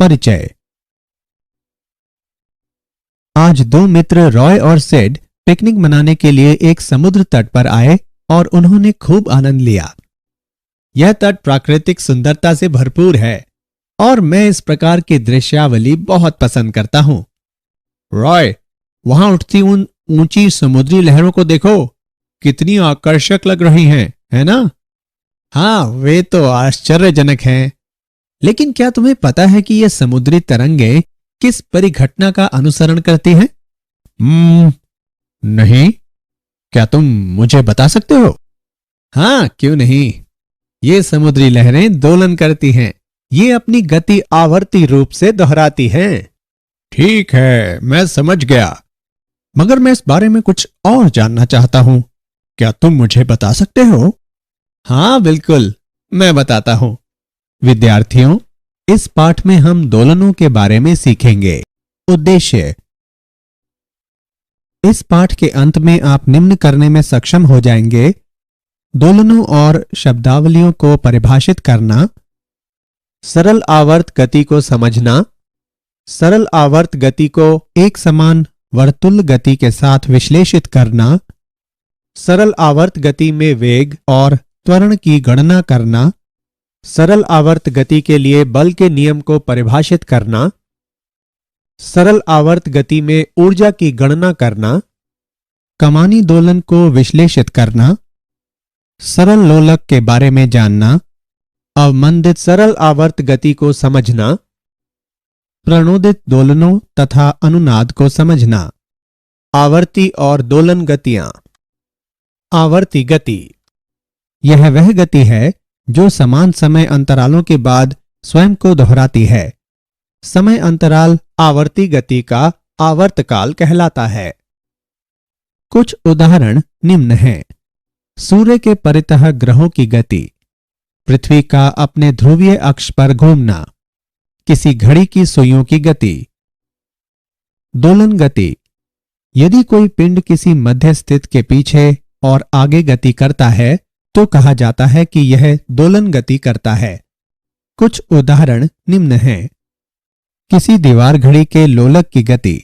परिचय। आज दो मित्र रॉय और सिड पिकनिक मनाने के लिए एक समुद्र तट पर आए और उन्होंने खूब आनंद लिया। यह तट प्राकृतिक सुंदरता से भरपूर है और मैं इस प्रकार की दृश्यावली बहुत पसंद करता हूं। रॉय, वहां उठती उन ऊंची समुद्री लहरों को देखो, कितनी आकर्षक लग रही हैं, है ना? हाँ, वे तो आश्चर्यजनक हैं। लेकिन क्या तुम्हें पता है कि ये समुद्री तरंगे किस परिघटना का अनुसरण करती हैं? नहीं, क्या तुम मुझे बता सकते हो? हाँ, क्यों नहीं। ये समुद्री लहरें दोलन करती हैं। ये अपनी गति आवर्ती रूप से दोहराती हैं। ठीक है, मैं समझ गया, मगर मैं इस बारे में कुछ और जानना चाहता हूं। क्या तुम मुझे बता सकते हो? हाँ बिल्कुल, मैं बताता हूं। विद्यार्थियों, इस पाठ में हम दोलनों के बारे में सीखेंगे। उद्देश्य: इस पाठ के अंत में आप निम्न करने में सक्षम हो जाएंगे: दोलनों और शब्दावलियों को परिभाषित करना, सरल आवर्त गति को समझना, सरल आवर्त गति को एक समान वर्तुल गति के साथ विश्लेषित करना, सरल आवर्त गति में वेग और त्वरण की गणना करना, सरल आवर्त गति के लिए बल के नियम को परिभाषित करना, सरल आवर्त गति में ऊर्जा की गणना करना, कमानी दोलन को विश्लेषित करना, सरल लोलक के बारे में जानना, अवमंदित सरल आवर्त गति को समझना, प्रणोदित दोलनों तथा अनुनाद को समझना। आवर्ती और दोलन गतियां। आवर्ती गति: यह वह गति है जो समान समय अंतरालों के बाद स्वयं को दोहराती है। समय अंतराल आवर्ती गति का आवर्तकाल कहलाता है। कुछ उदाहरण निम्न हैं: सूर्य के परितः ग्रहों की गति, पृथ्वी का अपने ध्रुवीय अक्ष पर घूमना, किसी घड़ी की सुइयों की गति। दोलन गति: यदि कोई पिंड किसी मध्य स्थित के पीछे और आगे गति करता है तो कहा जाता है कि यह दोलन गति करता है। कुछ उदाहरण निम्न हैं: किसी दीवार घड़ी के लोलक की गति,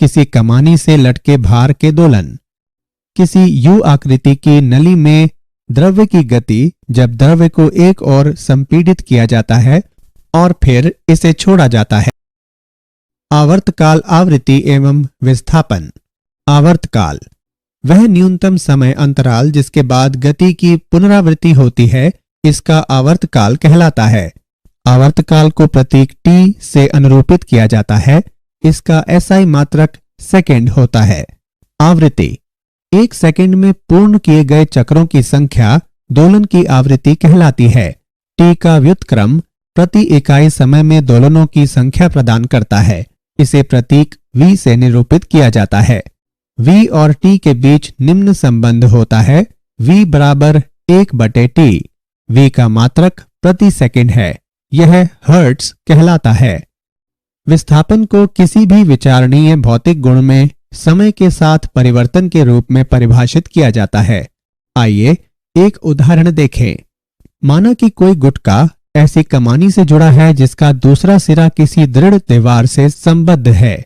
किसी कमानी से लटके भार के दोलन, किसी यू आकृति की नली में द्रव्य की गति जब द्रव्य को एक ओर संपीड़ित किया जाता है और फिर इसे छोड़ा जाता है। आवर्तकाल, आवृत्ति एवं विस्थापन। आवर्तकाल: वह न्यूनतम समय अंतराल जिसके बाद गति की पुनरावृत्ति होती है, इसका आवर्तकाल कहलाता है। आवर्तकाल को प्रतीक टी से अनुरूपित किया जाता है। इसका एसआई मात्रक सेकंड होता है। आवृत्ति: एक सेकंड में पूर्ण किए गए चक्रों की संख्या दोलन की आवृत्ति कहलाती है। टी का व्युत्क्रम प्रति इकाई समय में दोलनों की संख्या प्रदान करता है। इसे प्रतीक v से निरूपित किया जाता है। v और t के बीच निम्न संबंध होता है: v बराबर 1/t। v का मात्रक प्रति सेकंड है। यह हर्ट्ज कहलाता है। विस्थापन को किसी भी विचारणीय भौतिक गुण में समय के साथ परिवर्तन के रूप में परिभाषित किया जाता है। आइए एक उदाहरण देखें। माना कि कोई गुटका ऐसी कमानी से जुड़ा है जिसका दूसरा सिरा किसी दृढ़ दीवार से संबद्ध है।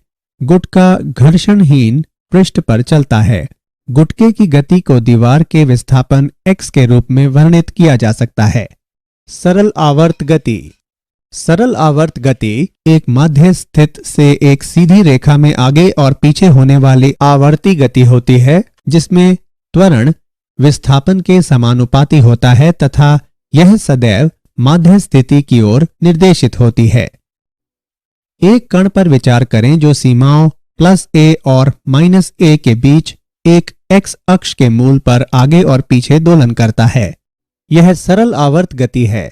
गुटका घर्षणहीन पृष्ठ पर चलता है। गुटके की गति को दीवार के विस्थापन x के रूप में वर्णित किया जा सकता है। सरल आवर्त गति। सरल आवर्त गति एक मध्य स्थित से एक सीधी रेखा में आगे और पीछे होने वाली आवर्ती गति होती है, जिसमें त्वरण विस्थापन के समानुपाती होता है तथा यह सदैव माध्य स्थिति की ओर निर्देशित होती है। एक कण पर विचार करें जो सीमाओं +a और -a के बीच एक x अक्ष के मूल पर आगे और पीछे दोलन करता है। यह सरल आवर्त गति है।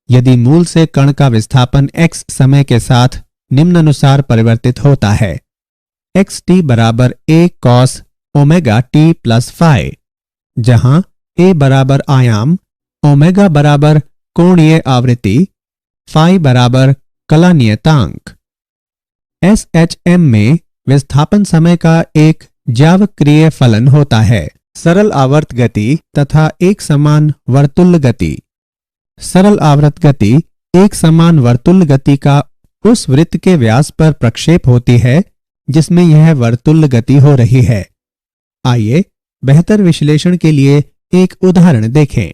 यदि मूल से कण का विस्थापन x समय के साथ निम्नानुसार परिवर्तित होता है: xt बराबर a cos omega t plus phi, जहां a बराबर आयाम, ओमेगा बराबर कोणीय आवृत्ति, phi बराबर कला नियतांक। SHM में विस्थापन समय का एक ज्यावक्रिय फलन होता है: सरल आवर्त गति तथा एक समान वर्तुल गति। सरल आवर्त गति एक समान वर्तुल गति का उस वृत्त के व्यास पर प्रक्षेप होती है जिसमें यह वर्तुल्य गति हो रही है। आइए बेहतर विश्लेषण के लिए एक उदाहरण देखें।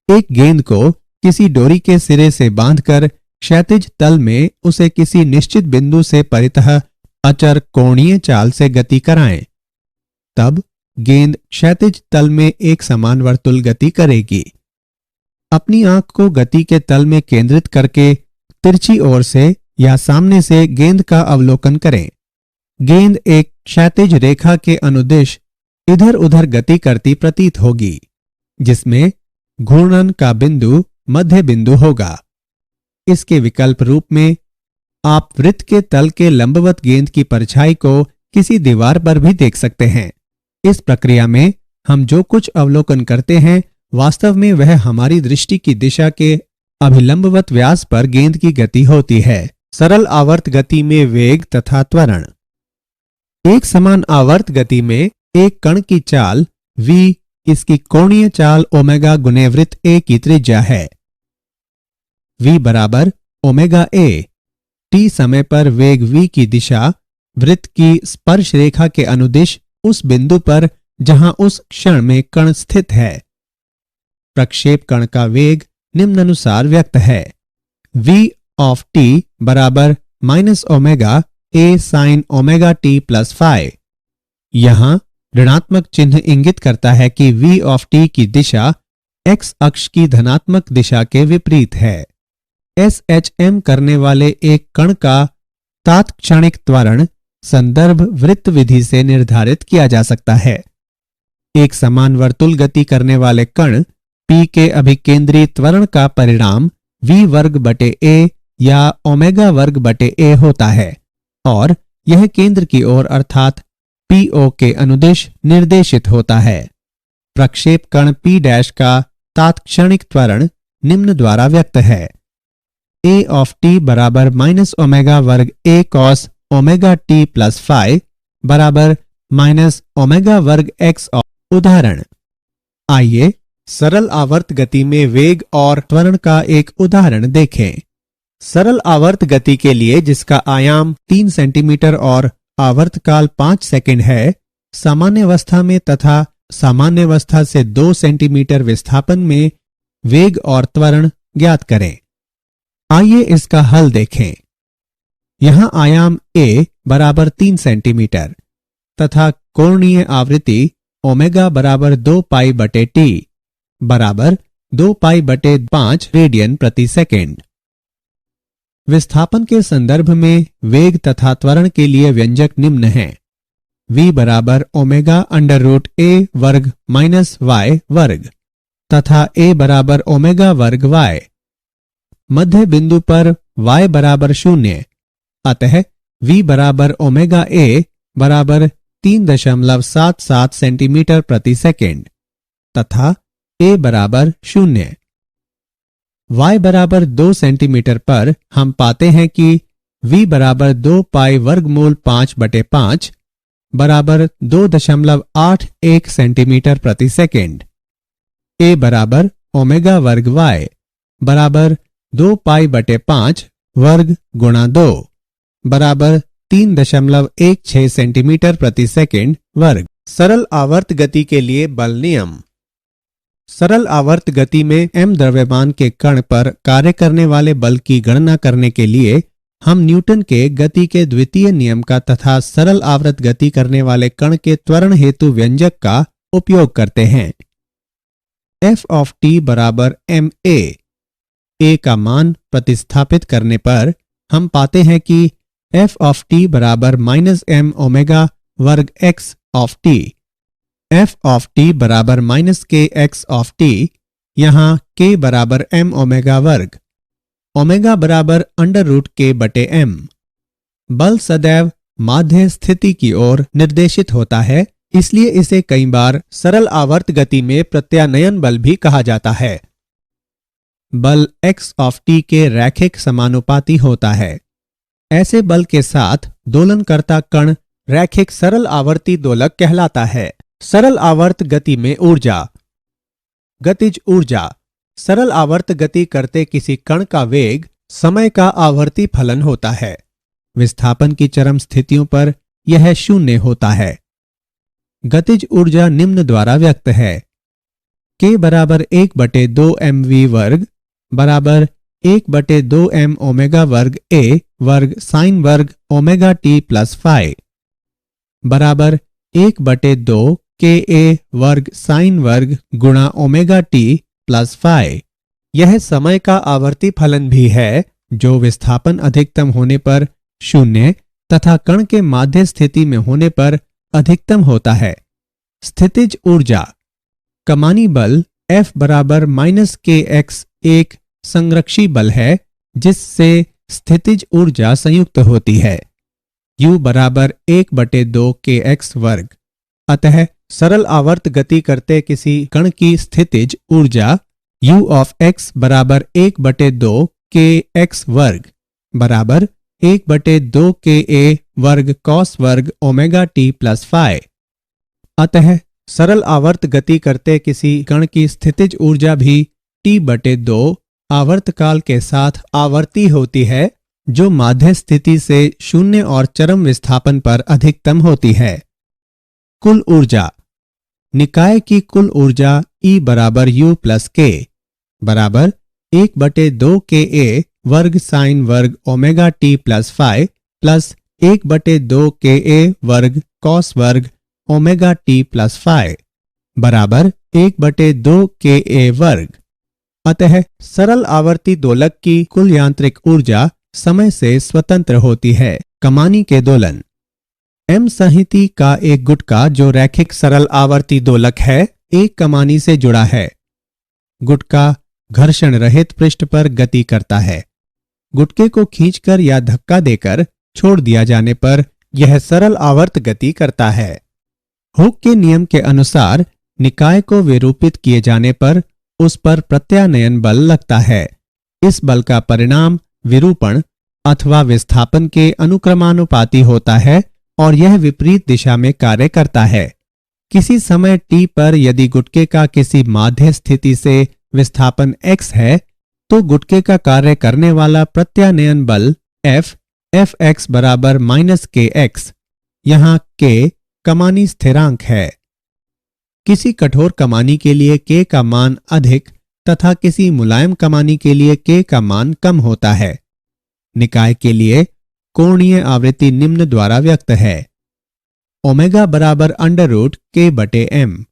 एक गेंद को किसी डोरी के सिरे से बांधकर क्षैतिज तल में उसे किसी निश्चित बिंदु से परितः अचर कोणीय चाल से गति कराएं। तब गेंद क्षैतिज तल में एक समान वर्तुल गति करेगी। अपनी आंख को गति के तल में केंद्रित करके तिरछी ओर से या सामने से गेंद का अवलोकन करें। गेंद एक क्षैतिज रेखा के अनुदिश इधर उधर गति करती प्रतीत होगी, जिसमें घूर्णन का बिंदु मध्य बिंदु होगा। इसके विकल्प रूप में आप वृत्त के तल के लंबवत गेंद की परछाई को किसी दीवार पर भी देख सकते हैं। इस प्रक्रिया में हम जो कुछ अवलोकन करते हैं वास्तव में वह हमारी दृष्टि की दिशा के अभिलंबवत व्यास पर गेंद की गति होती है। सरल आवर्त गति में वेग तथा त्वरण। एक समान आवर्त गति में एक कण की चाल v इसकी कोणीय चाल ओमेगा गुने वृत्त a की त्रिज्या है। v बराबर ओमेगा a। t समय पर वेग v की दिशा वृत्त की स्पर्श रेखा के अनुदिश उस बिंदु पर जहां उस क्षण में कण स्थित है। प्रक्षेप कण का वेग निम्नानुसार व्यक्त है। v ऑफ t बराबर minus omega a sine omega t plus phi. यहां ऋणात्मक चिन्ह इंगित करता है कि v ऑफ t की दिशा x अक्ष की धनात्मक दिशा के विपरीत है। SHM करने वाले एक कण का तात्क्षणिक त्वरण संदर्भ वृत्त विधि से निर्धारित किया जा सकता है। एक समान वर्तुल गति करने वाले कण P के अभिकेंद्री त्वरण का परिणाम v वर्ग बटे a या ओमेगा वर्ग बटे a होता है और यह केंद्र की ओर अर्थात PO के अनुदिश निर्देशित होता है। प्रक्षेप कण P डैश का तात्क्षणिक त्वरण निम्न द्वारा व्यक्त है। a ऑफ t बराबर माइनस ओमेगा वर्ग a cos omega t plus phi बराबर माइनस ओमेगा वर्ग x। उदाहरण। आइए सरल आवर्त गति में वेग और त्वरण का एक उदाहरण देखें। सरल आवर्त गति के लिए जिसका आयाम 3 सेंटीमीटर और आवर्तकाल 5 सेकंड है, सामान्य अवस्था में तथा सामान्य अवस्था से 2 सेंटीमीटर विस्थापन में वेग और त्वरण ज्ञात करें। आइए इसका हल देखें। यहां आयाम a बराबर 3 सेंटीमीटर तथा कोणीय आवृत्ति ओमेगा बराबर 2 पाई बटे t बराबर 2 पाई बटे 5 रेडियन प्रति सेकेंड। विस्थापन के संदर्भ में वेग तथा त्वरण के लिए व्यंजक निम्न है। v बराबर ओमेगा अंडर रूट a वर्ग माइनस y वर्ग तथा a बराबर ओमेगा वर्ग y। मध्य बिंदु पर y बराबर 0, अतः v बराबर ओमेगा a बराबर 3.77 सेंटीमीटर प्रति सेकेंड तथा a बराबर 0। y बराबर 2 सेंटीमीटर पर हम पाते हैं कि v बराबर 2 पाई वर्गमूल 5 बटे 5 बराबर 2.81 सेंटीमीटर प्रति सेकेंड। a बराबर ओमेगा वर्ग y बराबर 2 पाई बटे 5 वर्ग गुणा 2 बराबर 3.16 सेंटीमीटर प्रति सेकेंड वर्ग। सरल आवर्त गति के लिए बल नियम। सरल आवर्त गति में m द्रव्यमान के कण पर कार्य करने वाले बल की गणना करने के लिए हम न्यूटन के गति के द्वितीय नियम का तथा सरल आवर्त गति करने वाले कण के त्वरण हेतु व्यंजक का उपयोग करते हैं। f ऑफ t बराबर ma। a का मान प्रतिस्थापित करने पर हम पाते हैं कि f ऑफ t बराबर माइनस m ओमेगा वर्ग x of t। f of t बराबर माइनस के x ऑफ t, यहाँ k बराबर m ओमेगा वर्ग, ओमेगा बराबर अंडर रूट k बटे m। बल सदैव माध्य स्थिति की ओर निर्देशित होता है, इसलिए इसे कई बार सरल आवर्त गति में प्रत्यानयन बल भी कहा जाता है। बल x ऑफ t के रैखिक समानुपाती होता है। ऐसे बल के साथ दोलनकर्ता कण रैखिक सरल आवर्ती दोलक कहलाता है। सरल आवर्त गति में ऊर्जा। गतिज ऊर्जा। सरल आवर्त गति करते किसी कण का वेग समय का आवर्ती फलन होता है। विस्थापन की चरम स्थितियों पर यह शून्य होता है। गतिज ऊर्जा निम्न द्वारा व्यक्त है। K बराबर 1/2 mv वर्ग बराबर 1/2 m ओमेगा वर्ग a वर्ग साइन वर्ग ओमेगा t प्लस फाइ बराबर 1/2 ka वर्ग साइन वर्ग गुणा ओमेगा t प्लस फाइ। यह समय का आवर्ती फलन भी है जो विस्थापन अधिकतम होने पर शून्य तथा कण के माध्य स्थिति में होने पर अधिकतम होता है। स्थितिज ऊर्जा कमानी बल F बराबर -kx एक संरक्षी बल है जिससे स्थितिज ऊर्जा संयुक्त होती है। U बराबर 1/2 kx वर्ग। अतः सरल आवर्त गति करते किसी कण की स्थितिज ऊर्जा U ऑफ x बराबर 1/2 kx वर्ग बराबर 1/2 ka वर्ग कॉस वर्ग ओमेगा t प्लस फाइ। अतः सरल आवर्त गति करते किसी कण की स्थितिज ऊर्जा भी T/2 आवर्तकाल के साथ आवर्ती होती है जो माध्य स्थिति से शून्य और चरम विस्थापन पर अधिकतम होती है। कुल ऊर्जा निकाय की कुल ऊर्जा E बराबर U प्लस K बराबर 1/2 ka वर्ग साइन वर्ग omega t plus phi plus 1/2 ka वर्ग कॉस वर्ग ओमेगा t प्लस फाइ बराबर 1/2 ka वर्ग। अतः सरल आवर्ती दोलक की कुल यांत्रिक ऊर्जा समय से स्वतंत्र होती है। कमानी के दोलन M संहिति का एक गुटका जो रैखिक सरल आवर्ती दोलक है एक कमानी से जुड़ा है। गुटका घर्षण रहित पृष्ठ पर गति करता है। गुटके को खींचकर या धक्का देकर छोड़ दिया जाने पर यह सरल आवर्त गति करता है। हुक के नियम के अनुसार निकाय को विरूपित किए जाने पर उस पर प्रत्यानयन बल लगता है। इस बल का परिणाम विरूपण अथवा विस्थापन के अनुक्रमानुपाती होता है और यह विपरीत दिशा में कार्य करता है। किसी समय t पर यदि गुटके का किसी माध्य स्थिति से विस्थापन x है तो गुटके का कार्य करने वाला प्रत्यानयन बल Fx बराबर -kx। यहाँ k कमानी स्थिरांक है। किसी कठोर कमानी के लिए k का मान अधिक तथा किसी मुलायम कमानी के लिए k का मान कम होता है। निकाय के लिए कोणीय आवृत्ति निम्न द्वारा व्यक्त है। ओमेगा बराबर √k/m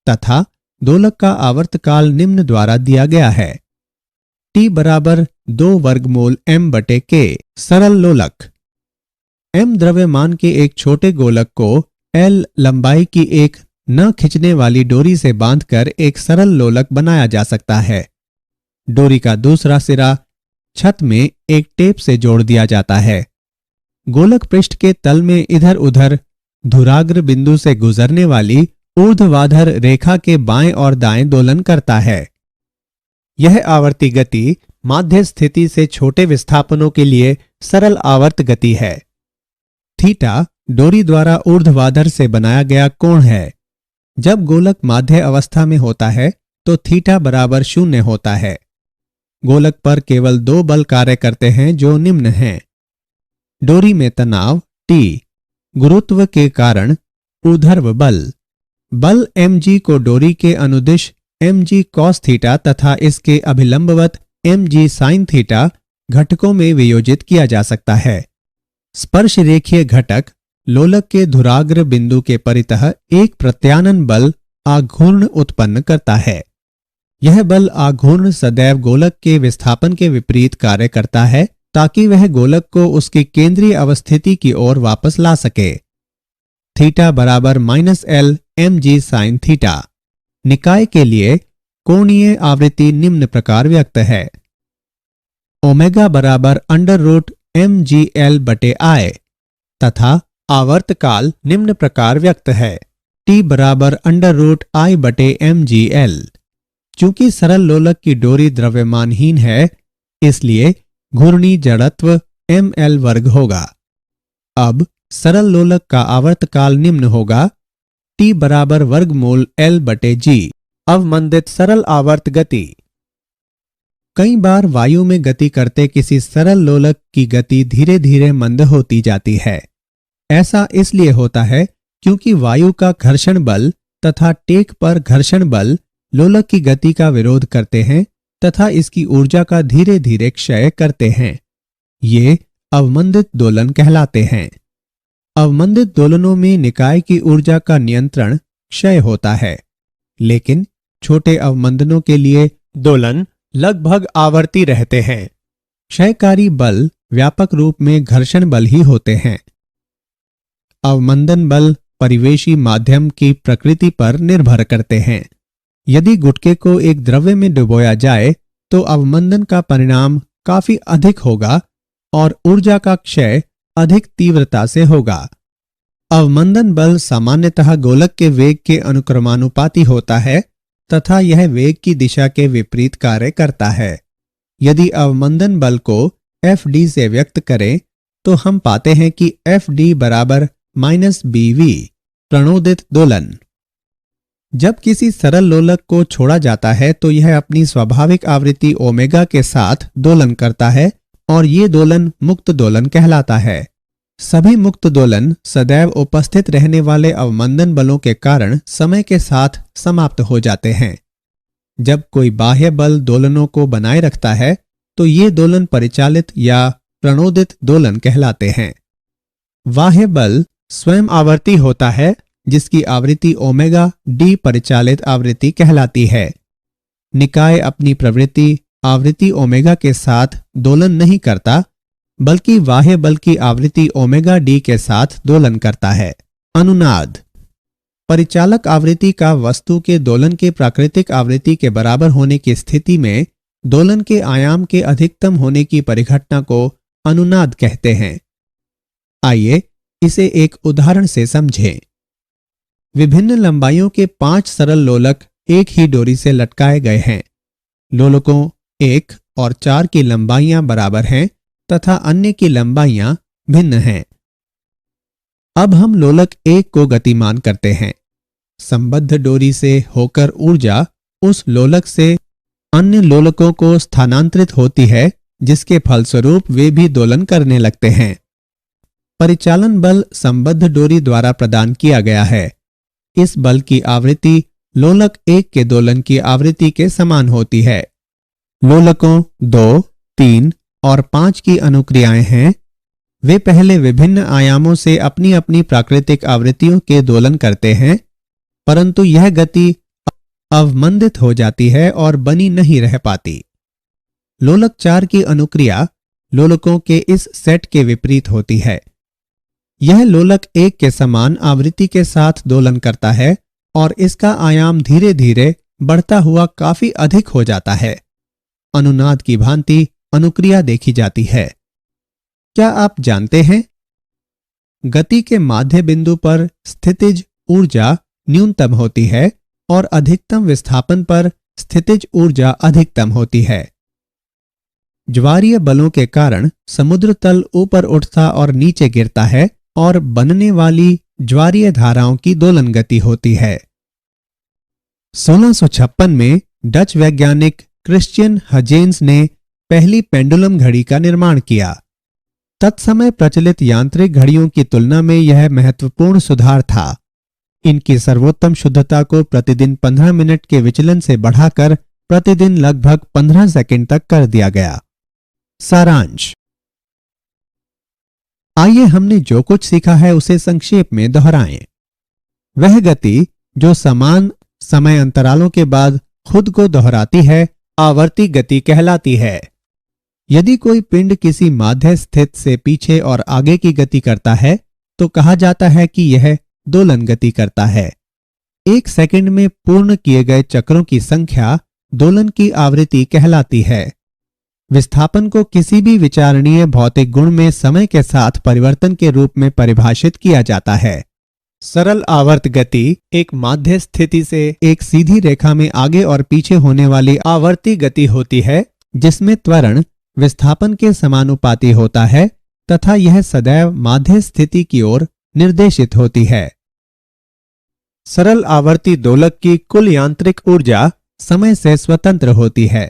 तथा दोलक का आवर्तकाल निम्न द्वारा दिया गया है। T बराबर 2 वर्गमूल m/k। सरल लोलक m द्रव्यमान के एक छोटे गोलक को L लंबाई की एक न खिंचने वाली डोरी से बांधकर एक सरल लोलक बनाया जा सकता है। डोरी का दूसरा सिरा छत में एक टेप से जोड़ दिया जाता है। गोलक पृष्ठ के तल में इधर उधर धुराग्र बिंदु से गुजरने वाली ऊर्ध्वाधर रेखा के बाएं और दाएं दोलन करता है। यह आवर्ती गति माध्य स्थिति से छोटे विस्थापनों के लिए सरल आवर्त गति है। थीटा डोरी द्वारा ऊर्ध्वाधर से बनाया गया कोण है। जब गोलक माध्य अवस्था में होता है तो थीटा बराबर 0 होता है। गोलक पर केवल 2 बल कार्य करते हैं जो निम्न हैं। डोरी में तनाव T, गुरुत्व के कारण ऊर्ध्व बल mg को डोरी के अनुदिश mg cos थीटा तथा इसके अभिलंबवत mg sin थीटा घटकों में वियोजित किया जा सकता है। स्पर्श रेखीय घटक लोलक के धुराग्र बिंदु के परितः एक प्रत्यानन बल आघूर्ण उत्पन्न करता है। यह बल आघूर्ण सदैव गोलक के विस्थापन के विपरीत कार्य करता है ताकि वह गोलक को उसकी केंद्रीय अवस्थिति की ओर वापस ला सके। थीटा बराबर -L mg sin थीटा। निकाय के लिए कोणीय आवृत्ति निम्न प्रकार व्यक्त है। ओमेगा बराबर √mgl/I तथा आवर्तकाल निम्न प्रकार व्यक्त है। T बराबर √I/mgl। चूंकि सरल लोलक की डोरी द्रव्यमानहीन है इसलिए घूर्णी जड़त्व ml वर्ग होगा। अब सरल लोलक का आवर्तकाल निम्न होगा। T बराबर वर्गमूल L/g। अवमंदित सरल आवर्त गति कई बार वायु में गति करते किसी सरल लोलक की गति धीरे धीरे मंद होती जाती है। ऐसा इसलिए होता है क्योंकि वायु का घर्षण बल तथा टेक पर घर्षण बल लोलक की गति का विरोध करते हैं तथा इसकी ऊर्जा का धीरे धीरे क्षय करते हैं। ये अवमंदित दोलन कहलाते हैं। अवमंदित दोलनों में निकाय की ऊर्जा का नियंत्रण क्षय होता है, लेकिन छोटे अवमंदनों के लिए दोलन लगभग आवर्ती रहते हैं। क्षयकारी बल व्यापक रूप में घर्षण बल ही होते हैं। अवमंदन बल परिवेशी माध्यम की प्रकृति पर निर्भर करते हैं। यदि गुटके को एक द्रव्य में डुबोया जाए तो अवमंदन का परिणाम काफी अधिक होगा और ऊर्जा का क्षय अधिक तीव्रता से होगा। अवमंदन बल सामान्यतः गोलक के वेग के अनुक्रमानुपाती होता है तथा यह वेग की दिशा के विपरीत कार्य करता है। यदि अवमंदन बल को Fd से व्यक्त करें तो हम पाते हैं कि Fd बराबर -bv प्रणोदित दोलन। जब किसी सरल लोलक को छोड़ा जाता है तो यह अपनी स्वाभाविक आवृत्ति ओमेगा के साथ दोलन करता है और ये दोलन मुक्त दोलन कहलाता है। सभी मुक्त दोलन सदैव उपस्थित रहने वाले अवमंदन बलों के कारण समय के साथ समाप्त हो जाते हैं। जब कोई बाह्य बल दोलनों को बनाए रखता है तो ये दोलन परिचालित या प्रणोदित दोलन कहलाते हैं। बाह्य बल स्वयं आवर्ती होता है जिसकी आवृत्ति ओमेगा डी परिचालित आवृत्ति कहलाती है। निकाय अपनी प्रवृत्ति आवृत्ति ओमेगा के साथ दोलन नहीं करता बल्कि बाह्य बल की आवृत्ति ओमेगा डी के साथ दोलन करता है। अनुनाद परिचालक आवृत्ति का वस्तु के दोलन के प्राकृतिक आवृत्ति के बराबर होने की स्थिति में दोलन के आयाम के अधिकतम होने की परिघटना को अनुनाद कहते हैं। आइए इसे एक उदाहरण से समझें। विभिन्न लंबाइयों के 5 सरल लोलक एक ही डोरी से लटकाए गए हैं। लोलकों 1 और 4 की लंबाइयां बराबर हैं तथा अन्य की लंबाइयां भिन्न हैं। अब हम लोलक 1 को गतिमान करते हैं। संबद्ध डोरी से होकर ऊर्जा उस लोलक से अन्य लोलकों को स्थानांतरित होती है जिसके फलस्वरूप वे भी दोलन करने लगते हैं। परिचालन बल संबद्ध डोरी द्वारा प्रदान किया गया है। इस बल की आवृत्ति लोलक 1 के दोलन की आवृत्ति के समान होती है। लोलकों 2, 3 और 5 की अनुक्रियाएं हैं। वे पहले विभिन्न आयामों से अपनी अपनी प्राकृतिक आवृत्तियों के दोलन करते हैं, परंतु यह गति अवमंदित हो जाती है और बनी नहीं रह पाती। लोलक 4 की अनुक्रिया लोलकों के इस सेट के विपरीत होती है। यह लोलक 1 के समान आवृत्ति के साथ दोलन करता है और इसका आयाम धीरे धीरे बढ़ता हुआ काफी अधिक हो जाता है। अनुनाद की भांति अनुक्रिया देखी जाती है। क्या आप जानते हैं गति के माध्य बिंदु पर स्थितिज ऊर्जा न्यूनतम होती है और अधिकतम विस्थापन पर स्थितिज ऊर्जा अधिकतम होती है। ज्वारीय बलों के कारण समुद्र तल ऊपर उठता और नीचे गिरता है और बनने वाली ज्वारीय धाराओं की दोलन गति होती है। 1656 में डच वैज्ञानिक क्रिश्चियन हजेंस ने पहली पेंडुलम घड़ी का निर्माण किया। तत्समय प्रचलित यांत्रिक घड़ियों की तुलना में यह महत्वपूर्ण सुधार था। इनकी सर्वोत्तम शुद्धता को प्रतिदिन 15 मिनट के विचलन से बढ़ाकर प्रतिदिन लगभग 15 सेकंड तक कर दिया गया। सारांश। आइए हमने जो कुछ सीखा है उसे संक्षेप में दोहराएं। वह गति जो समान समय अंतरालों के बाद खुद को दोहराती है आवर्ती गति कहलाती है। यदि कोई पिंड किसी माध्य स्थित से पीछे और आगे की गति करता है तो कहा जाता है कि यह दोलन गति करता है। 1 सेकंड में पूर्ण किए गए चक्रों की संख्या दोलन की आवृत्ति कहलाती है। विस्थापन को किसी भी विचारणीय भौतिक गुण में समय के साथ परिवर्तन के रूप में परिभाषित किया जाता है। सरल आवर्त गति एक माध्य स्थिति से एक सीधी रेखा में आगे और पीछे होने वाली आवर्ती गति होती है जिसमें त्वरण विस्थापन के समानुपाती होता है तथा यह सदैव माध्य स्थिति की ओर निर्देशित होती है। सरल आवर्ती दोलक की कुल यांत्रिक ऊर्जा समय से स्वतंत्र होती है।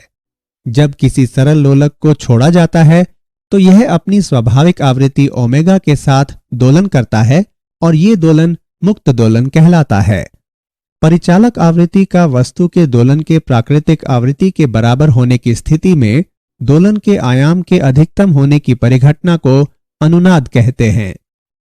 जब किसी सरल लोलक को छोड़ा जाता है तो यह अपनी स्वाभाविक आवृत्ति ओमेगा के साथ दोलन करता है और ये दोलन मुक्त दोलन कहलाता है। परिचालक आवृत्ति का वस्तु के दोलन के प्राकृतिक आवृत्ति के बराबर होने की स्थिति में दोलन के आयाम के अधिकतम होने की परिघटना को अनुनाद कहते हैं।